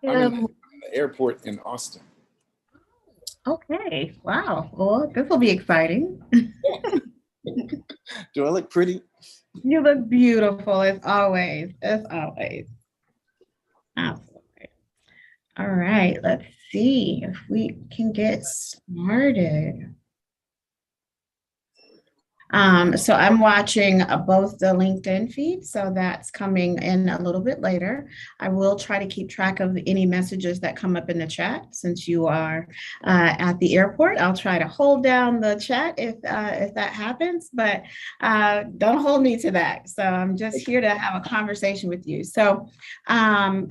I'm in Um, the airport in Austin. okay. Wow. Well, this will be exciting. Do I look pretty? You look beautiful as always. As always. Absolutely. All right. Let's see if we can get started. So I'm watching both the LinkedIn feed, so that's coming in a little bit later. I will try to keep track of any messages that come up in the chat since you are at the airport. I'll try to hold down the chat if that happens, but don't hold me to that. So I'm just here to have a conversation with you. So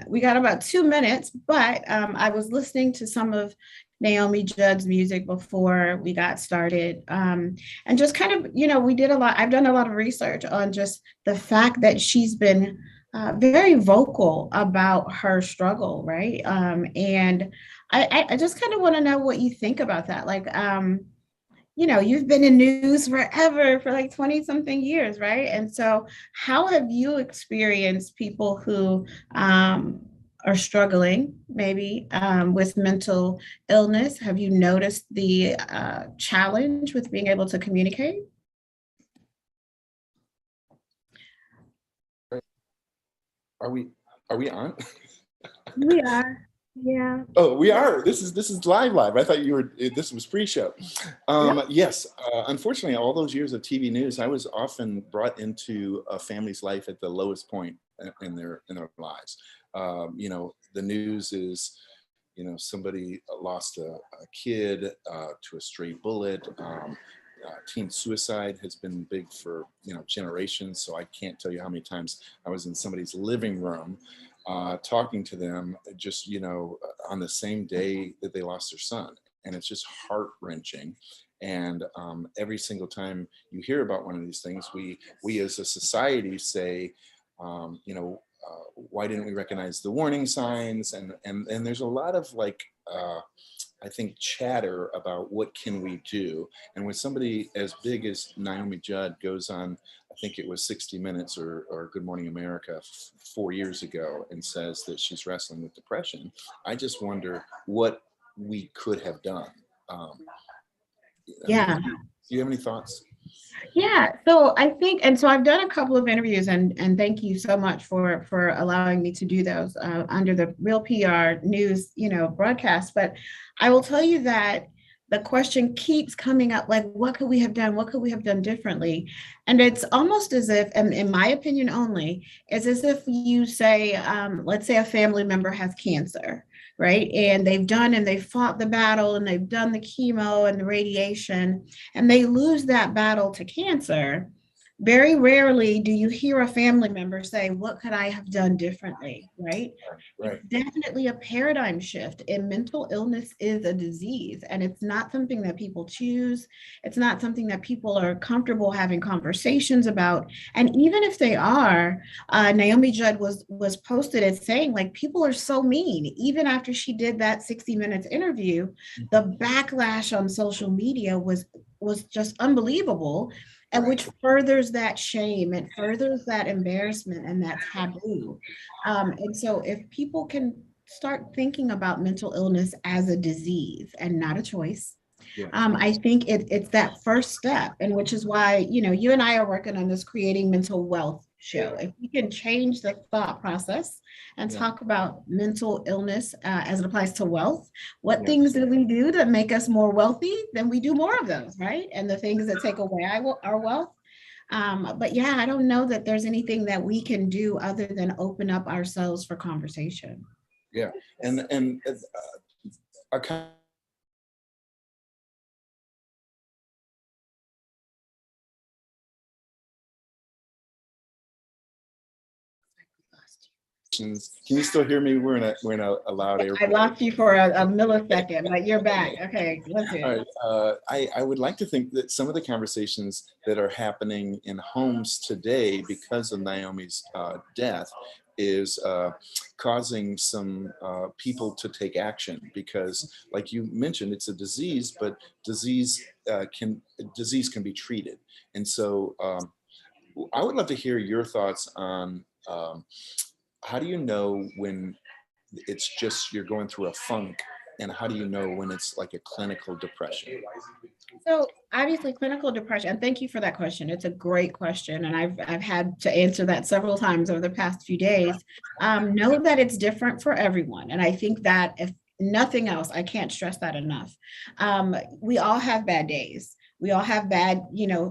we got about 2 minutes, but I was listening to some of Naomi Judd's music before we got started. And just kind of, we did a lot. I've done a lot of research on just the fact that she's been very vocal about her struggle, right? And I just kind of want to know what you think about that. Like, you've been in news forever for like 20 something years, right? And so, how have you experienced people who are struggling maybe with mental illness? Have you noticed the challenge with being able to communicate? Are we are we on? We are. Yeah. Oh, we are. This is live. I thought you were. This was pre-show. Yep. Yes. Unfortunately, all those years of TV news, I was often brought into a family's life at the lowest point in their lives. The news is, somebody lost a kid to a stray bullet. Teen suicide has been big for generations. So I can't tell you how many times I was in somebody's living room talking to them just on the same day that they lost their son, and it's just heart wrenching. And every single time you hear about one of these things, we as a society say, why didn't we recognize the warning signs? And there's a lot of like I think chatter about what can we do. And when somebody as big as Naomi Judd goes on, I think it was 60 Minutes or Good Morning America 4 years ago, and says that she's wrestling with depression, I just wonder what we could have done. Um, I mean, Yeah. do you have any thoughts? Yeah, so I think, and so I've done a couple of interviews, and thank you so much for allowing me to do those under the Real PR News, broadcast. But I will tell you that the question keeps coming up, like, what could we have done? What could we have done differently? And it's almost as if, and in my opinion only, it's as if you say, let's say a family member has cancer, right? And they've fought the battle and they've done the chemo and the radiation and they lose that battle to cancer, very rarely do you hear a family member say, what could I have done differently? Right? It's Right, definitely a paradigm shift. And mental illness is a disease, and it's not something that people choose. It's not something that people are comfortable having conversations about. And even if they are, Naomi Judd was posted as saying, like, people are so mean. Even after she did that 60 Minutes interview, mhm, the backlash on social media was just unbelievable, and right, which furthers that shame and furthers that embarrassment and that taboo. And so if people can start thinking about mental illness as a disease and not a choice, yes, I think it's that first step, and which is why, you and I are working on this Creating Mental Wealth show. If we can change the thought process and yeah, talk about mental illness as it applies to wealth, what things yes, do we do to make us more wealthy? Then we do more of those, right? And the things that take away our wealth. But yeah, I don't know that there's anything that we can do other than open up ourselves for conversation. yeah. And a conversations. Can you still hear me? We're in a loud I airport. lost you for a millisecond, but you're back. Okay, let's do All it. right. I would like to think that some of the conversations that are happening in homes today because of Naomi's death is causing some people to take action, because, like you mentioned, it's a disease, but disease can be treated. And so I would love to hear your thoughts on how do you know when it's just you're going through a funk? And how do you know when it's like a clinical depression? So obviously clinical depression, and thank you for that question. It's a great question. And I've had to answer that several times over the past few days. Know that it's different for everyone. And I think that if nothing else, I can't stress that enough. We all have bad days. We all have bad,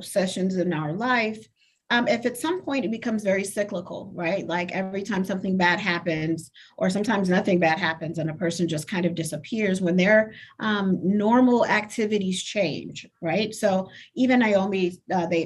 sessions in our life. If at some point it becomes very cyclical, right? Like every time something bad happens, or sometimes nothing bad happens and a person just kind of disappears when their normal activities change, right? So even Naomi,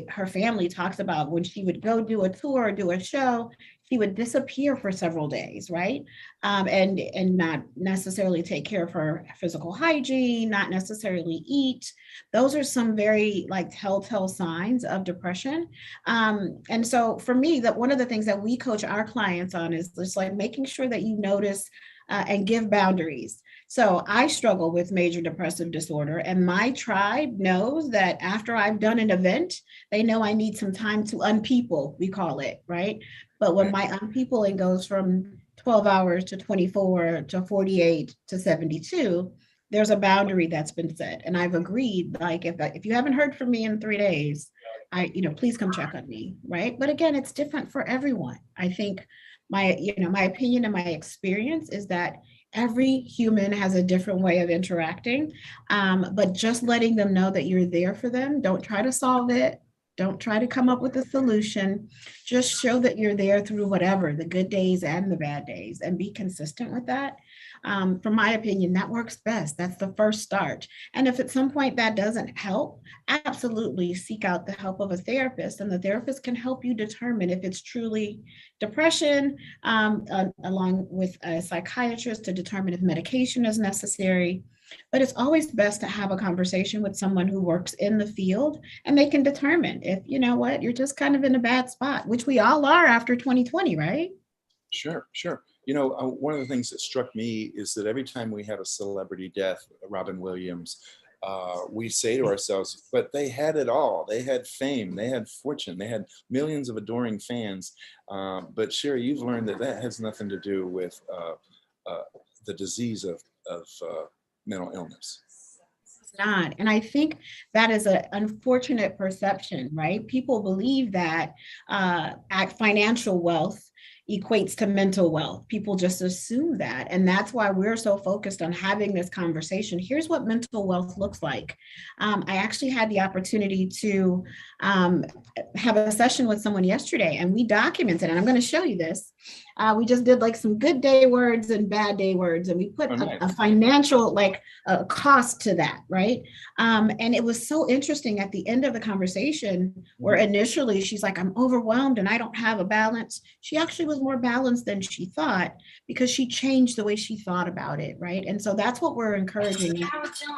her family talks about when she would go do a tour or do a show, she would disappear for several days, right? And not necessarily take care of her physical hygiene, not necessarily eat. Those are some very like telltale signs of depression. And so for me, that one of the things that we coach our clients on is just like making sure that you notice and give boundaries. So I struggle with major depressive disorder, and my tribe knows that after I've done an event, they know I need some time to unpeople, we call it, right? But when my unpeopling goes from 12 hours to 24 to 48 to 72, there's a boundary that's been set. And I've agreed, like, if you haven't heard from me in 3 days, please come check on me, right? But again, it's different for everyone. I think my opinion and my experience is that every human has a different way of interacting, but just letting them know that you're there for them. Don't try to solve it. Don't try to come up with a solution. Just show that you're there through whatever, the good days and the bad days, and be consistent with that. From my opinion, that works best. That's the first start. And if at some point that doesn't help, absolutely seek out the help of a therapist, and the therapist can help you determine if it's truly depression, along with a psychiatrist to determine if medication is necessary. But it's always best to have a conversation with someone who works in the field, and they can determine if, you're just kind of in a bad spot, which we all are after 2020, right? Sure, sure. One of the things that struck me is that every time we have a celebrity death, Robin Williams, we say to ourselves, but they had it all. They had fame, they had fortune, they had millions of adoring fans. But Sherry, you've learned that has nothing to do with the disease of mental illness. It's not. And I think that is an unfortunate perception, right? People believe that financial wealth equates to mental wealth. People just assume that. And that's why we're so focused on having this conversation. Here's what mental wealth looks like. I actually had the opportunity to have a session with someone yesterday, and we documented, and I'm going to show you this. We just did like some good day words and bad day words, and we put a financial a cost to that, right? And it was so interesting at the end of the conversation, where initially she's like, I'm overwhelmed and I don't have a balance. She actually was more balanced than she thought, because she changed the way she thought about it, right? And so that's what we're encouraging,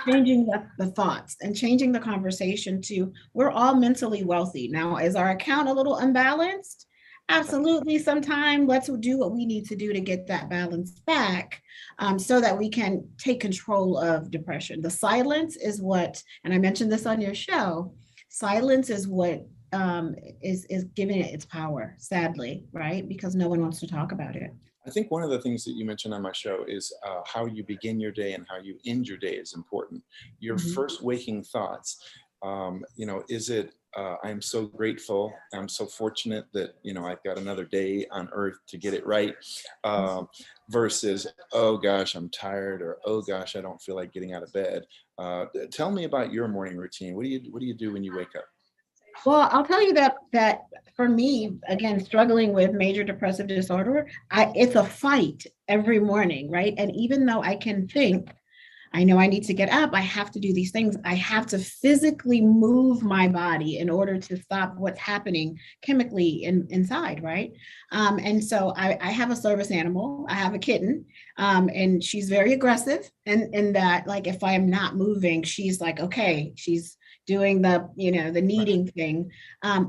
changing the thoughts and changing the conversation to, we're all mentally wealthy. Now, is our account a little unbalanced? Absolutely. Sometime let's do what we need to do to get that balance back, so that we can take control of depression. The silence is what, and I mentioned this on your show, silence is what is giving it its power, sadly, right? Because no one wants to talk about it. I think one of the things that you mentioned on my show is how you begin your day and how you end your day is important. Your first waking thoughts, is it, I'm so grateful, I'm so fortunate that, I've got another day on earth to get it right, versus, oh gosh, I'm tired, or oh gosh, I don't feel like getting out of bed. Tell me about your morning routine. What do you do when you wake up? Well, I'll tell you that for me, again, struggling with major depressive disorder, it's a fight every morning, right? And even though I can think, I know I need to get up, I have to do these things, I have to physically move my body in order to stop what's happening chemically inside, right? And so I have a service animal, I have a kitten, and she's very aggressive. And in that, like, if I am not moving, she's like, okay, she's doing the kneading thing,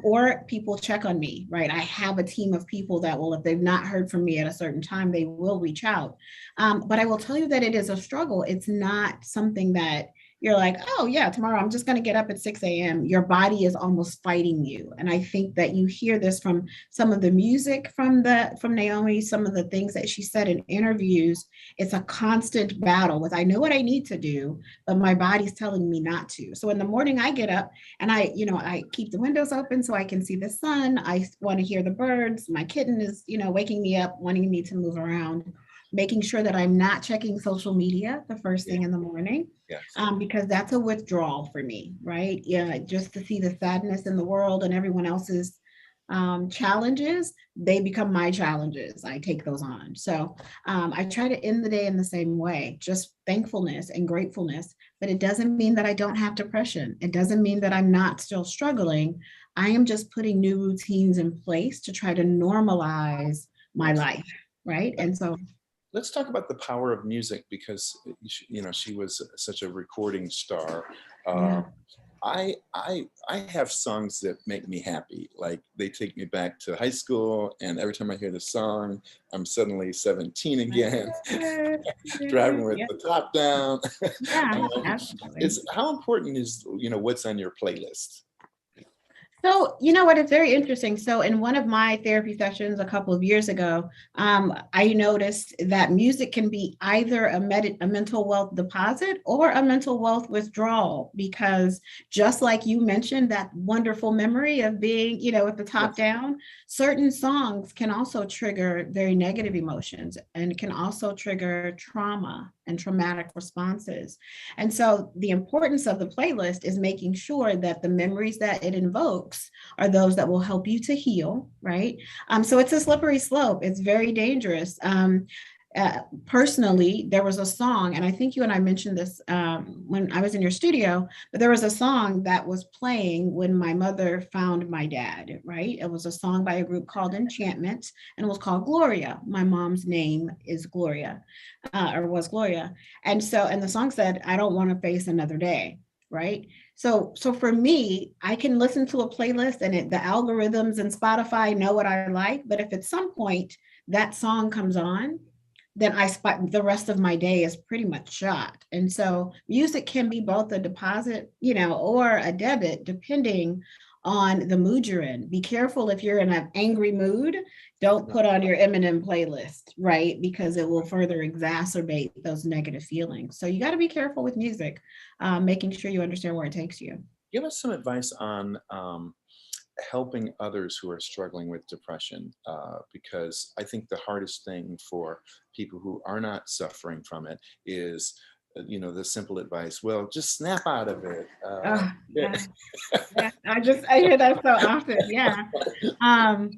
or people check on me, right? I have a team of people that will, if they've not heard from me at a certain time, they will reach out. But I will tell you that it is a struggle. It's not something that you're like, oh yeah, tomorrow I'm just going to get up at 6 a.m. Your body is almost fighting you. And I think that you hear this from some of the music from Naomi, some of the things that she said in interviews. It's a constant battle with, I know what I need to do, but my body's telling me not to. So in the morning I get up and I keep the windows open so I can see the sun. I want to hear the birds. My kitten is, waking me up, wanting me to move around, making sure that I'm not checking social media the first Yeah. thing in the morning, Yes. because that's a withdrawal for me, right? Yeah, just to see the sadness in the world and everyone else's challenges, they become my challenges. I take those on. So I try to end the day in the same way, just thankfulness and gratefulness. But it doesn't mean that I don't have depression. It doesn't mean that I'm not still struggling. I am just putting new routines in place to try to normalize my life, right? And so Let's talk about the power of music, because she was such a recording star. yeah. I have songs that make me happy. Like, they take me back to high school, and every time I hear the song, I'm suddenly 17 again, driving with Yeah, the top down. yeah, um, absolutely. is how important is what's on your playlist? So, you know what? It's very interesting. So, in one of my therapy sessions a couple of years ago, I noticed that music can be either a mental wealth deposit or a mental wealth withdrawal, because just like you mentioned, that wonderful memory of being, with the top Yes. down, certain songs can also trigger very negative emotions and can also trigger trauma and traumatic responses. And so the importance of the playlist is making sure that the memories that it invokes are those that will help you to heal, right? So it's a slippery slope. It's very dangerous. Personally, there was a song, and I think you and I mentioned this when I was in your studio, but there was a song that was playing when my mother found my dad, right? It was a song by a group called Enchantment, and it was called Gloria. My mom's name is Gloria, or was Gloria. And the song said, I don't want to face another day, right? So for me, I can listen to a playlist and the algorithms and Spotify know what I like, but if at some point that song comes on, then I spot the rest of my day is pretty much shot. And so music can be both a deposit, or a debit, depending on the mood you're in. Be careful if you're in an angry mood, don't put on your Eminem playlist, right? Because it will further exacerbate those negative feelings. So you got to be careful with music, making sure you understand where it takes you. Give us some advice on helping others who are struggling with depression, because I think the hardest thing for people who are not suffering from it is, the simple advice, well, just snap out of it. Oh, yeah, yeah. I hear that so often. Yeah. Um,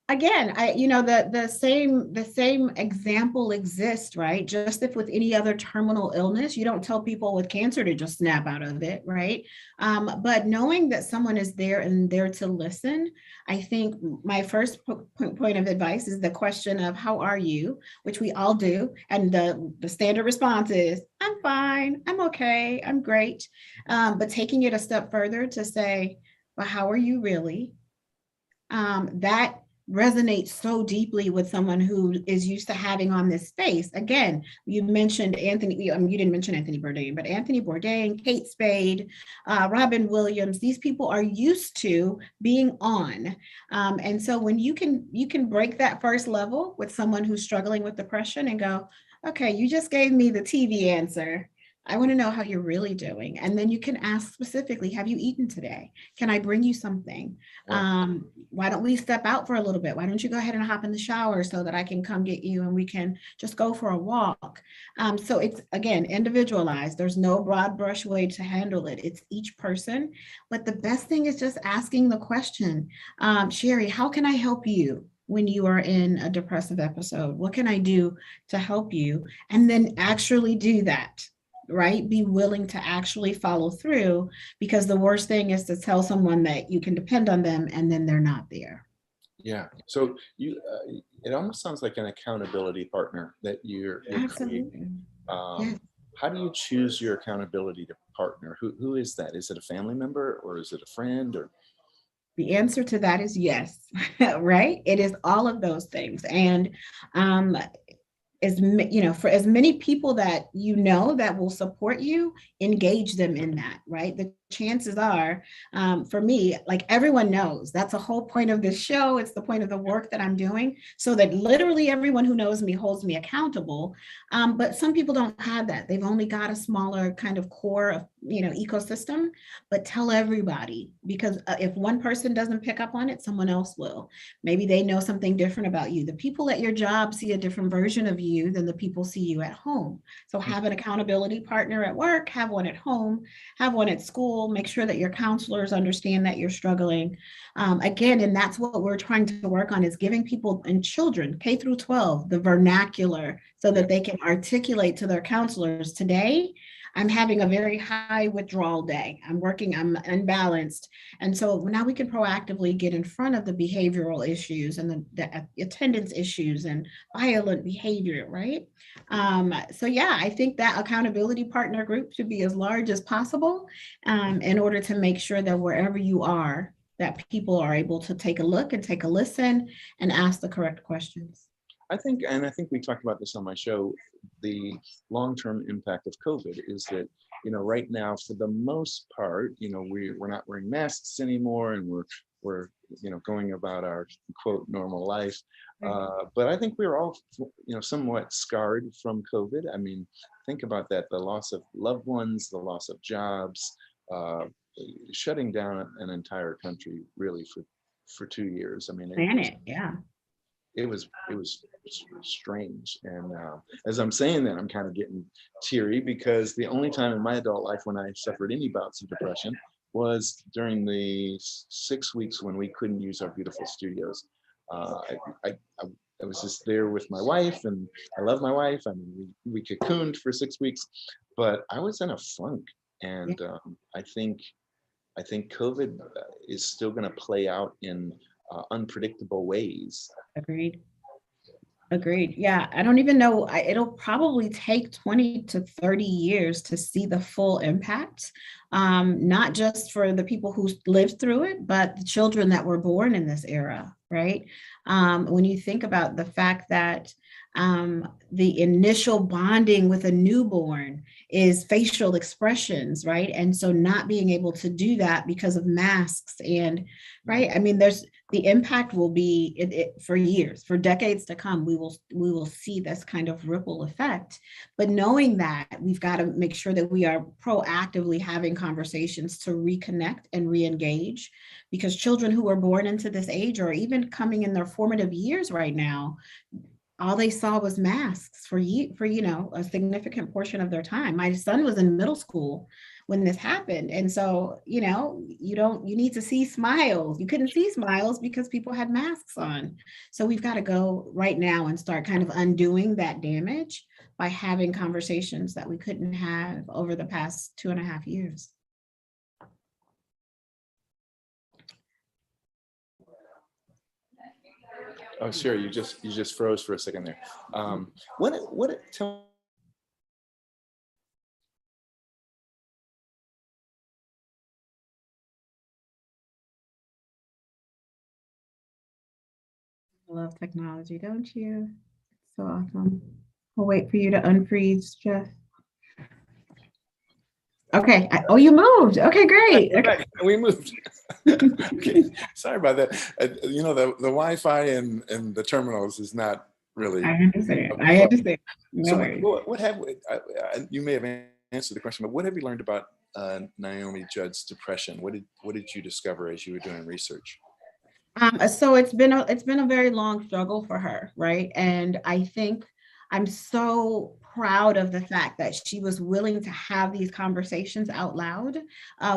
Again, the same example exists, right? Just if with any other terminal illness, you don't tell people with cancer to just snap out of it, right? But knowing that someone is there and there to listen, I think my first point of advice is the question of how are you, which we all do, and the standard response is I'm fine, I'm okay, I'm great. But taking it a step further to say, well, how are you really? That resonates so deeply with someone who is used to having on this space. Again, you mentioned Anthony, you didn't mention Anthony Bourdain, but Anthony Bourdain, Kate Spade, Robin Williams, these people are used to being on. And so when you can break that first level with someone who's struggling with depression and go, okay, you just gave me the TV answer. I want to know how you're really doing. And then you can ask specifically, have you eaten today? Can I bring you something? Yeah. Why don't we step out for a little bit? Why don't you go ahead and hop in the shower so that I can come get you and we can just go for a walk? So it's, again, individualized. There's no broad brush way to handle it. It's each person. But the best thing is just asking the question, Sherry, how can I help you when you are in a depressive episode? What can I do to help you? And then actually do that, right? Be willing to actually follow through, because the worst thing is to tell someone that you can depend on them and then they're not there. Yeah. So it almost sounds like an accountability partner that you're Absolutely. creating. Yes. How do you choose your accountability partner? Who is that? Is it a family member, or is it a friend, or? The answer to that is yes, right? It is all of those things. And um, for as many people that that will support you, engage them in that, right? The chances are, for me, like everyone knows, that's the whole point of this show. It's the point of the work that I'm doing, so that literally everyone who knows me holds me accountable. But some people don't have that. They've only got a smaller kind of core of, ecosystem. But tell everybody, because if one person doesn't pick up on it, someone else will. Maybe they know something different about you. The people at your job see a different version of you than the people see you at home. So have an accountability partner at work, have one at home, have one at school. Make sure that your counselors understand that you're struggling. Again, and that's what we're trying to work on, is giving people and children, K through 12, the vernacular so that they can articulate to their counselors, today, I'm having a very high withdrawal day. I'm unbalanced. And so now we can proactively get in front of the behavioral issues and the attendance issues and violent behavior, right? So yeah, I think that accountability partner group should be as large as possible, in order to make sure that wherever you are, that people are able to take a look and take a listen and ask the correct questions. I think we talked about this on my show, the long-term impact of COVID is that, right now, for the most part, we're not wearing masks anymore, and we're going about our quote normal life. But I think we're all, somewhat scarred from COVID. I mean, think about that, the loss of loved ones, the loss of jobs, shutting down an entire country really for 2 years. I mean, it was strange. And as I'm saying that, I'm kind of getting teary, because the only time in my adult life when I suffered any bouts of depression was during the 6 weeks when we couldn't use our beautiful studios. I was just there with my wife, and I love my wife. I mean, we cocooned for 6 weeks, but I was in a funk. And I think COVID is still going to play out in unpredictable ways. Agreed. Yeah, I don't even know. It'll probably take 20 to 30 years to see the full impact, not just for the people who lived through it, but the children that were born in this era, right? When you think about the fact that the initial bonding with a newborn is facial expressions, right? And so not being able to do that because of masks and, right? I mean, the impact will be for years, for decades to come. We will see this kind of ripple effect. But knowing that, we've got to make sure that we are proactively having conversations to reconnect and re-engage, because children who are born into this age, or even coming in their formative years right now, all they saw was masks for a significant portion of their time. My son was in middle school when this happened. And so, you need to see smiles. You couldn't see smiles because people had masks on. So we've got to go right now and start kind of undoing that damage by having conversations that we couldn't have over the past 2.5 years. Oh, sure. You just froze for a second there. Tell I love technology, don't you? It's so awesome. We'll wait for you to unfreeze, Jeff. Okay. You moved. Okay, great. Okay. We moved. Okay. Sorry about that. The Wi-Fi and the terminals is not really. I understand. No worries. You may have answered the question, but what have you learned about Naomi Judd's depression? What did you discover as you were doing research? So it's been a very long struggle for her, right? And I think I'm so proud of the fact that she was willing to have these conversations out loud,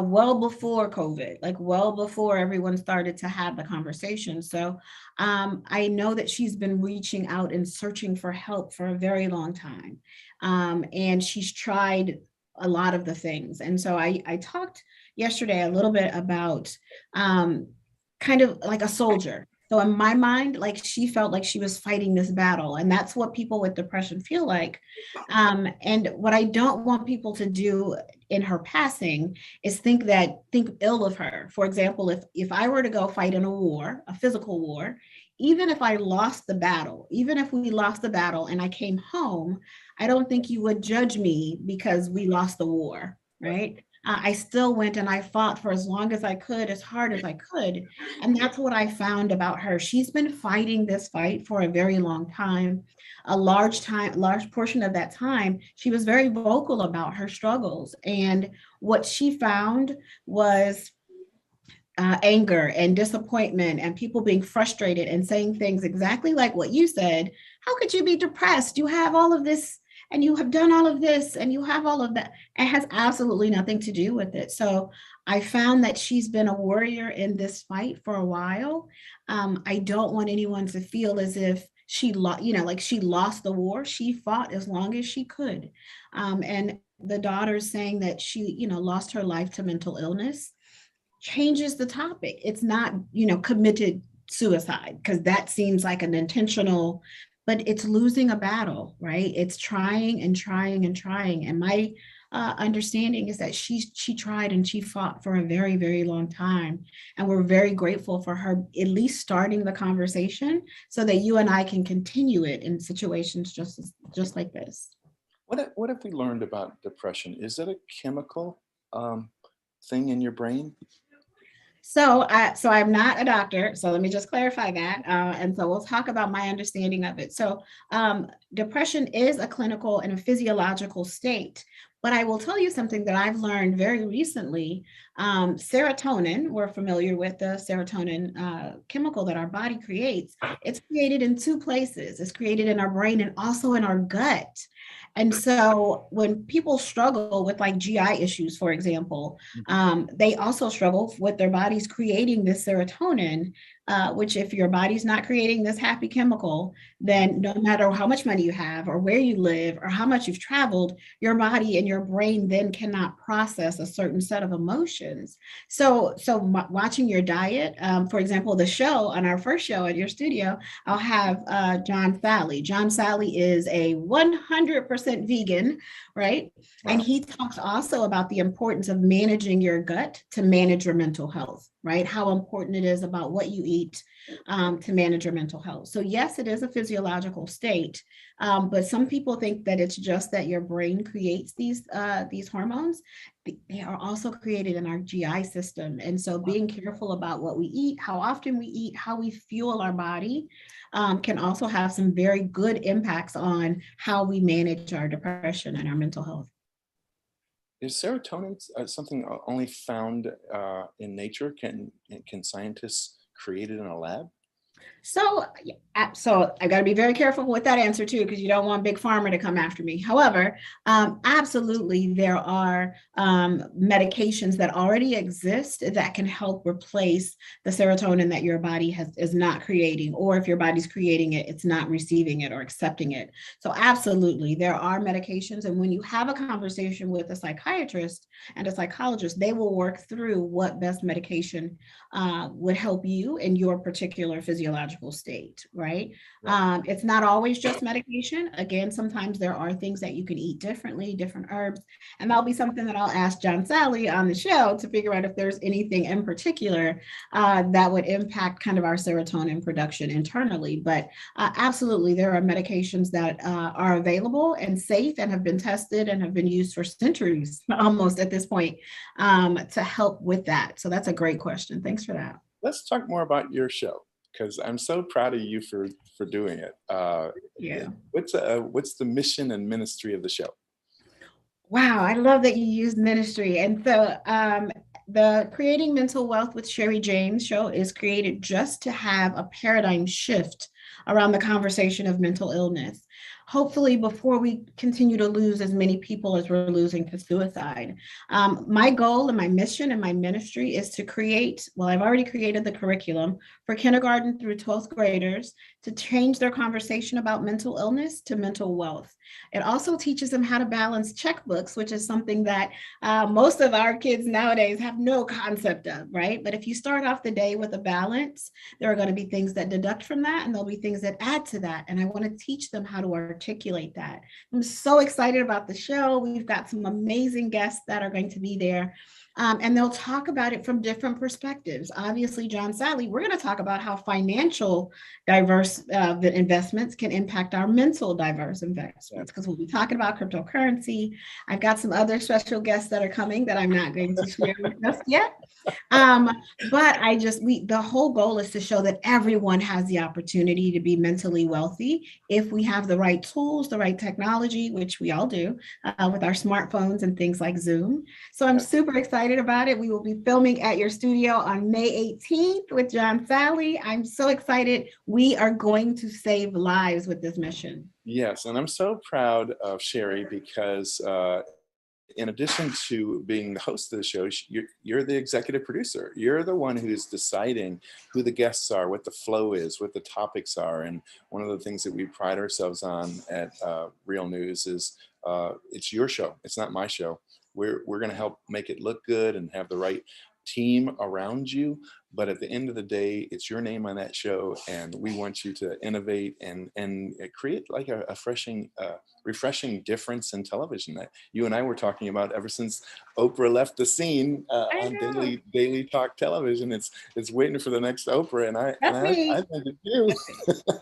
well before COVID, like well before everyone started to have the conversation. So I know that she's been reaching out and searching for help for a very long time. And she's tried a lot of the things. And so I talked yesterday a little bit about kind of like a soldier. So in my mind, like she felt like she was fighting this battle, and that's what people with depression feel like. And what I don't want people to do in her passing is think ill of her. For example, if I were to go fight in a war, a physical war, even if I lost the battle, even if we lost the battle and I came home, I don't think you would judge me because we lost the war, right? I still went and I fought for as long as I could, as hard as I could. And that's what I found about her. She's been fighting this fight for a very long time. Large portion of that time, she was very vocal about her struggles. And what she found was anger and disappointment and people being frustrated and saying things exactly like what you said. How could you be depressed? You have all of this and you have done all of this and you have all of that. It has absolutely nothing to do with it. So I found that she's been a warrior in this fight for a while. I don't want anyone to feel as if like she lost the war. She fought as long as she could. And the daughter saying that she, lost her life to mental illness changes the topic. It's not, committed suicide, because that seems like an intentional, but it's losing a battle, right? It's trying and trying and trying. And my understanding is that she tried and she fought for a very, very long time. And we're very grateful for her at least starting the conversation so that you and I can continue it in situations just like this. What have we learned about depression? Is it a chemical thing in your brain? So I'm not a doctor, so let me just clarify that. And so we'll talk about my understanding of it. So depression is a clinical and a physiological state. But I will tell you something that I've learned very recently. Serotonin, we're familiar with the serotonin chemical that our body creates. It's created in two places. It's created in our brain and also in our gut. And so when people struggle with like GI issues, for example, they also struggle with their bodies creating this serotonin, which if your body's not creating this happy chemical, then no matter how much money you have or where you live or how much you've traveled, your body and your brain then cannot process a certain set of emotions. So watching your diet, for example, the show on our first show at your studio, I'll have John Sally. John Sally is a 100% vegan, right? Wow. And he talks also about the importance of managing your gut to manage your mental health, right? How important it is about what you eat to manage your mental health. So yes, it is a physiological state, but some people think that it's just that your brain creates these hormones. They are also created in our GI system. And so being careful about what we eat, how often we eat, how we fuel our body can also have some very good impacts on how we manage our depression and our mental health. Is serotonin something only found in nature? Can scientists create it in a lab? So I got to be very careful with that answer too, because you don't want Big Pharma to come after me. However, absolutely, there are medications that already exist that can help replace the serotonin that your body is not creating, or if your body's creating it, it's not receiving it or accepting it. So absolutely, there are medications. And when you have a conversation with a psychiatrist and a psychologist, they will work through what best medication would help you in your particular physiological state, right? It's not always just medication. Again, sometimes there are things that you can eat differently, different herbs, and that'll be something that I'll ask John Sally on the show to figure out if there's anything in particular that would impact kind of our serotonin production internally. But absolutely, there are medications that are available and safe and have been tested and have been used for centuries almost at this point to help with that. So that's a great question. Thanks for that. Let's talk more about your show, because I'm so proud of you for doing it. Yeah. What's the mission and ministry of the show? Wow, I love that you used ministry. And so the Creating Mental Wealth with Sherry James show is created just to have a paradigm shift around the conversation of mental illness. Hopefully, before we continue to lose as many people as we're losing to suicide. My goal and my mission and my ministry is to create, well, I've already created the curriculum for kindergarten through 12th graders to change their conversation about mental illness to mental wealth. It also teaches them how to balance checkbooks, which is something that most of our kids nowadays have no concept of, right? But if you start off the day with a balance, there are going to be things that deduct from that, and there'll be things that add to that. And I want to teach them how to articulate that. I'm so excited about the show. We've got some amazing guests that are going to be there. And they'll talk about it from different perspectives. Obviously, John Sally, we're going to talk about how financial diverse investments can impact our mental diverse investments, because we'll be talking about cryptocurrency. I've got some other special guests that are coming that I'm not going to share with us yet. But the whole goal is to show that everyone has the opportunity to be mentally wealthy if we have the right tools, the right technology, which we all do with our smartphones and things like Zoom. So I'm super excited about it. We will be filming at your studio on May 18th with John Sally. I'm so excited. We are going to save lives with this mission. Yes, and I'm so proud of Sherry because in addition to being the host of the show, you're the executive producer. You're the one who's deciding who the guests are, what the flow is, what the topics are. And one of the things that we pride ourselves on at Real News is it's your show. It's not my show. We're going to help make it look good and have the right team around you. But at the end of the day, it's your name on that show, and we want you to innovate and create like a refreshing difference in television that you and I were talking about ever since Oprah left the scene on daily talk television. It's waiting for the next Oprah, and I think it too.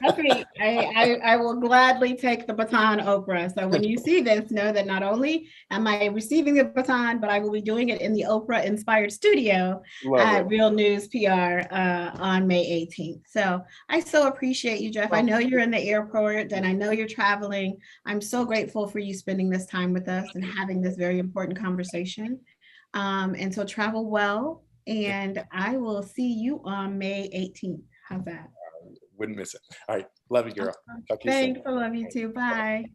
That's me. I will gladly take the baton, Oprah. So when you see this, know that not only am I receiving the baton, but I will be doing it in the Oprah inspired studio at Real News PR on May 18th. So I so appreciate you, Jeff. I know you're in the airport and I know you're traveling. I'm so grateful for you spending this time with us and having this very important conversation. And so travel well, and I will see you on May 18th. How's that? Wouldn't miss it. All right. Love you, girl. Thanks. I love you too. Bye.